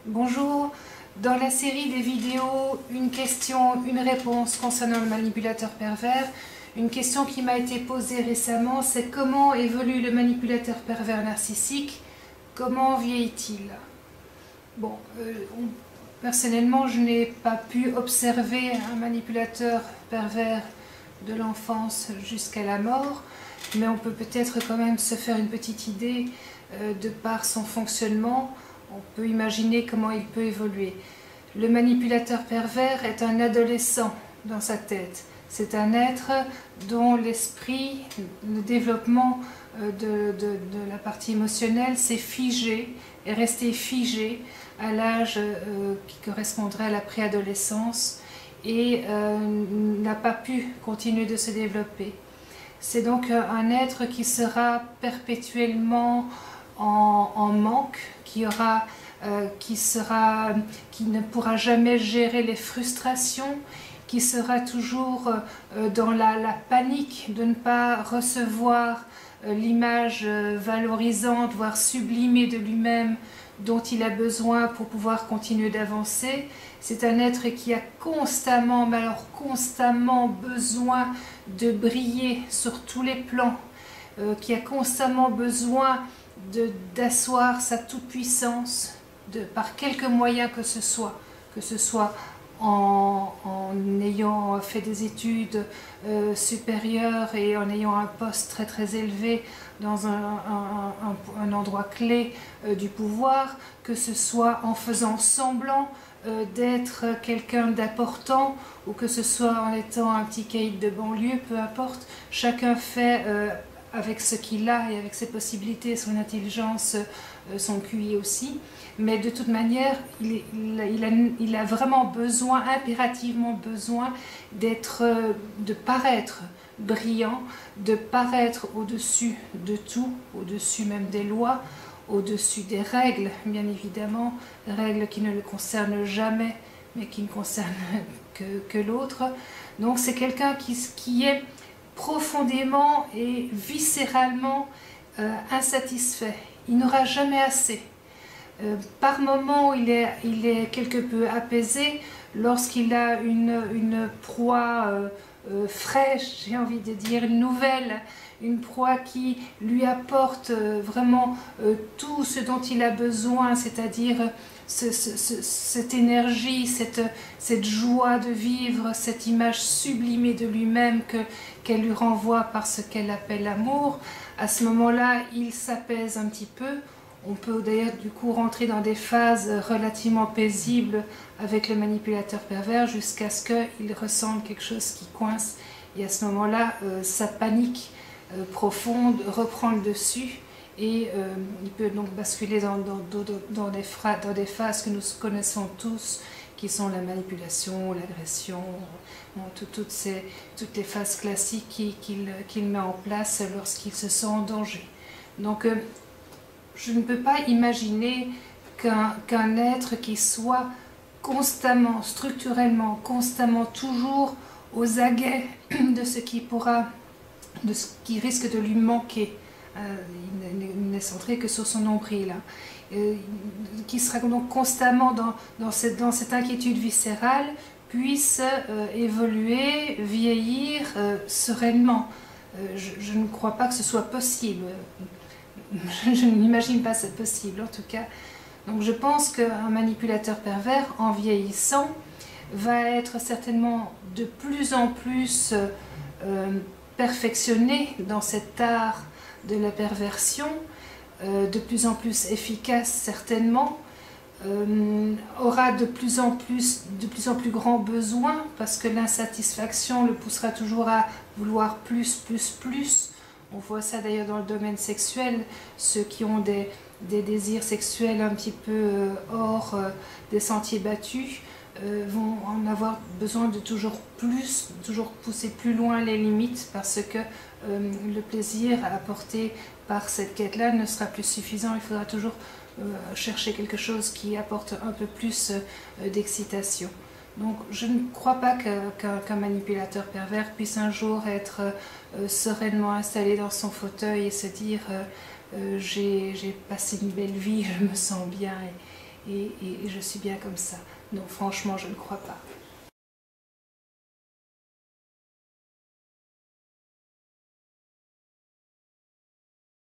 Bonjour, dans la série des vidéos Une question, une réponse concernant le manipulateur pervers, une question qui m'a été posée récemment, c'est comment évolue le manipulateur pervers narcissique, comment vieillit-il? Bon, personnellement, je n'ai pas pu observer un manipulateur pervers de l'enfance jusqu'à la mort, mais on peut peut-être quand même se faire une petite idée de par son fonctionnement. On peut imaginer comment il peut évoluer. Le manipulateur pervers est un adolescent dans sa tête. C'est un être dont l'esprit, le développement de la partie émotionnelle s'est figé, est resté figé à l'âge qui correspondrait à la préadolescence et n'a pas pu continuer de se développer. C'est donc un être qui sera perpétuellement en manque, qui ne pourra jamais gérer les frustrations, qui sera toujours dans la panique de ne pas recevoir l'image valorisante, voire sublimée de lui-même dont il a besoin pour pouvoir continuer d'avancer. C'est un être qui a constamment, mais alors constamment besoin de briller sur tous les plans, qui a constamment besoin d'asseoir sa toute-puissance par quelque moyen que ce soit en ayant fait des études supérieures et en ayant un poste très très élevé dans un endroit clé du pouvoir, que ce soit en faisant semblant d'être quelqu'un d'important ou que ce soit en étant un petit caïd de banlieue, peu importe, chacun fait avec ce qu'il a et avec ses possibilités, son intelligence, son QI aussi. Mais de toute manière, il a vraiment besoin, impérativement besoin de paraître brillant, de paraître au-dessus de tout, au-dessus même des lois, au-dessus des règles, bien évidemment, règles qui ne le concernent jamais, mais qui ne concernent que l'autre. Donc c'est quelqu'un qui est profondément et viscéralement insatisfait. Il n'aura jamais assez. Par moments, il est quelque peu apaisé lorsqu'il a une proie fraîche, j'ai envie de dire, une nouvelle, une proie qui lui apporte vraiment tout ce dont il a besoin, c'est-à-dire cette énergie, cette joie de vivre, cette image sublimée de lui-même qu'elle lui renvoie par ce qu'elle appelle l'amour. À ce moment-là, il s'apaise un petit peu. On peut d'ailleurs du coup rentrer dans des phases relativement paisibles avec le manipulateur pervers jusqu'à ce qu'il ressente quelque chose qui coince. Et à ce moment-là, sa panique profonde reprend le dessus et il peut donc basculer dans des phases que nous connaissons tous, qui sont la manipulation, l'agression, toutes les phases classiques qu'il met en place lorsqu'il se sent en danger. Donc je ne peux pas imaginer qu'un être qui soit constamment, structurellement, constamment, toujours aux aguets de ce qui risque de lui manquer, il n'est centré que sur son nombril, qui sera donc constamment dans cette inquiétude viscérale, puisse évoluer, vieillir sereinement. Je ne crois pas que ce soit possible. Je n'imagine pas c'est possible en tout cas. Donc je pense qu'un manipulateur pervers, en vieillissant, va être certainement de plus en plus perfectionné dans cet art de la perversion, de plus en plus efficace certainement, aura de plus en plus grands besoins parce que l'insatisfaction le poussera toujours à vouloir plus, plus, plus. On voit ça d'ailleurs dans le domaine sexuel, ceux qui ont des désirs sexuels un petit peu hors des sentiers battus vont en avoir besoin de toujours plus, toujours pousser plus loin les limites parce que le plaisir apporté par cette quête-là ne sera plus suffisant. Il faudra toujours chercher quelque chose qui apporte un peu plus d'excitation. Donc je ne crois pas qu'un manipulateur pervers puisse un jour être sereinement installé dans son fauteuil et se dire j'ai passé une belle vie, je me sens bien et je suis bien comme ça. Non, franchement, je ne crois pas.